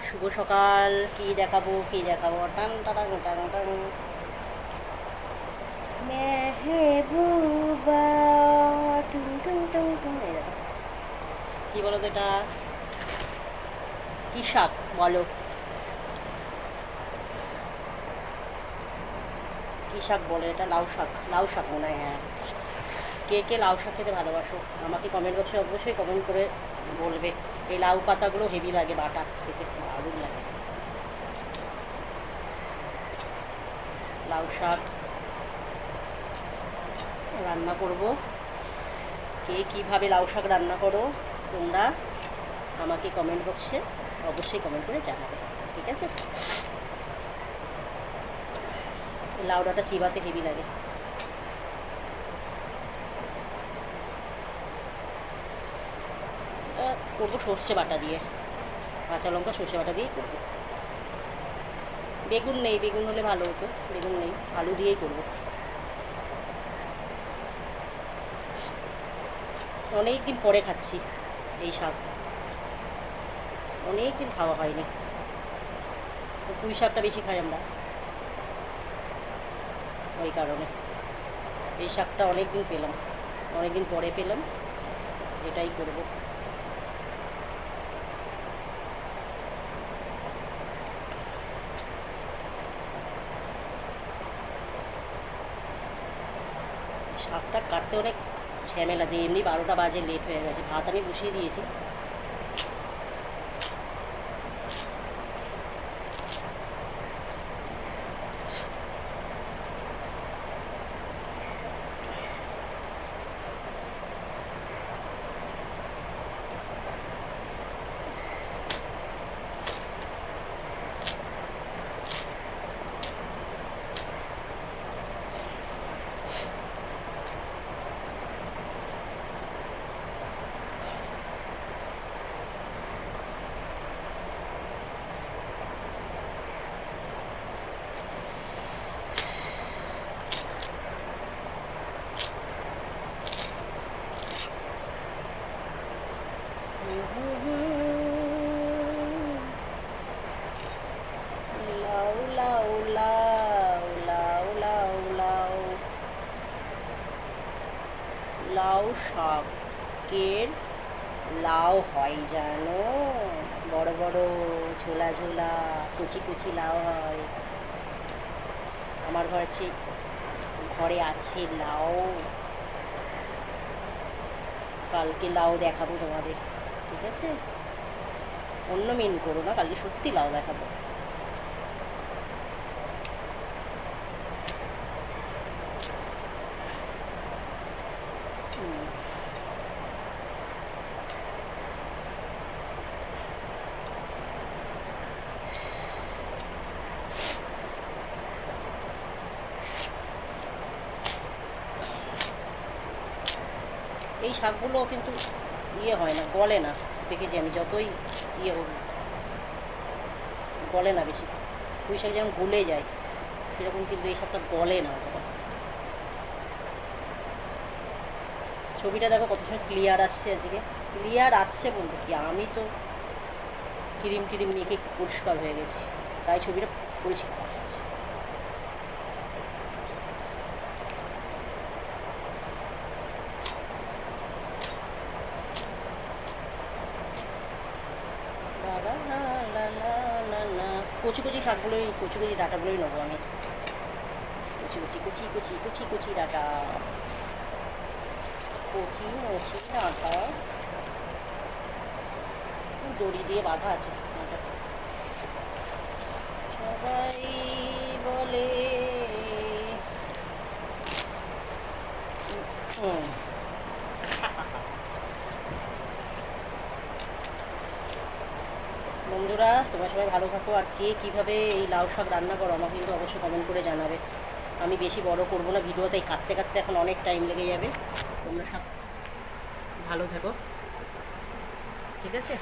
শুভ সকাল। কি দেখাবো টান টান টান টান। মেহবুবা টুং টুং টুং টুং। এই দেখো কি বলো তো এটা, কি শাক বলো, কি শাক বলে এটা? লাউ শাক, লাউ শাক মনে হয়। হ্যাঁ, কে কে লাউ শাক খেতে ভালোবাসো আমাকে কমেন্ট বক্সে অবশ্যই কমেন্ট করে বলবে। এই লাউ পাতাগুলো হেভি লাগে, বাটা খেতে দারুণ লাগে। লাউ শাক রান্না করব। কে কীভাবে লাউ শাক রান্না করো তোমরা আমাকে কমেন্ট বক্সে অবশ্যই কমেন্ট করে জানাবে, ঠিক আছে? লাউ ডাঁটা চিবাতে হেভি লাগে। এটা করবো সর্ষে বাটা দিয়ে, কাঁচা লঙ্কা সর্ষে বাটা দিয়েই করবো। বেগুন নেই, বেগুন হলে ভালো হতো, বেগুন নেই, আলু দিয়েই করবো। অনেক দিন পরে খাচ্ছি এই শাক, অনেক দিন খাওয়া হয়নি। পুঁই শাকটা বেশি খাই আমরা, ওই কারণে এই শাকটা অনেক দিন পেলাম, অনেক দিন পরে পেলাম, এটাই করব। শাকটা কাটতে অনেক ঝামেলা দিয়ে, এমনি 12টা বাজে, লেট হয়ে গেছে। ভাত আমি বসিয়ে দিয়েছি। লাউ লাউ লাউ লাউ লাউ লাউ লাউ শাকের লাউ হয় জানো, বড় বড় ঝোলা ঝোলা কুচি কুচি লাউ হয়। আমার ঘরে আছে লাউ, কালকে লাউ দেখাবো তোমাদের, ঠিক আছে? অন্য মিন করো না, কালকে সত্যি লাউ দেখাবো। এই শাকগুলো কিন্তু ইয়ে হয় না, গলে না, দেখেছি আমি, যতই ইয়ে হোক গলে না বেশি। পুঁই শাক যেমন গলে যায় সেরকম কিন্তু এই শাকটা গলে না অতটা। ছবিটা দেখো কত সময় ক্লিয়ার আসছে, আজকে ক্লিয়ার আসছে বলতে কি, আমি তো ক্রিম টিরিম মেখে পরিষ্কার হয়ে গেছি, তাই ছবিটা পরিষ্কার আসছে। কচি কচি শাকগুলোই, কচি কচি ডাঁটাগুলোই নেবো আমি। কচি কচি কচি কচি কচি কচি ডাঁটা, কচি মচি ডাঁটা, দড়ি দিয়ে বাঁধা আছে। সবাই বলে বন্ধুরা, তোমরা সবাই ভালো থাকো। আর কে কীভাবে এই লাউ শাক রান্না করো আমাকে কিন্তু অবশ্যই কমেন্ট করে জানাবে। আমি বেশি বড় করবো না ভিডিও, তাই কাটতে কাটতে এখন অনেক টাইম লেগে যাবে। তোমরা সব ভালো থাকো, ঠিক আছে?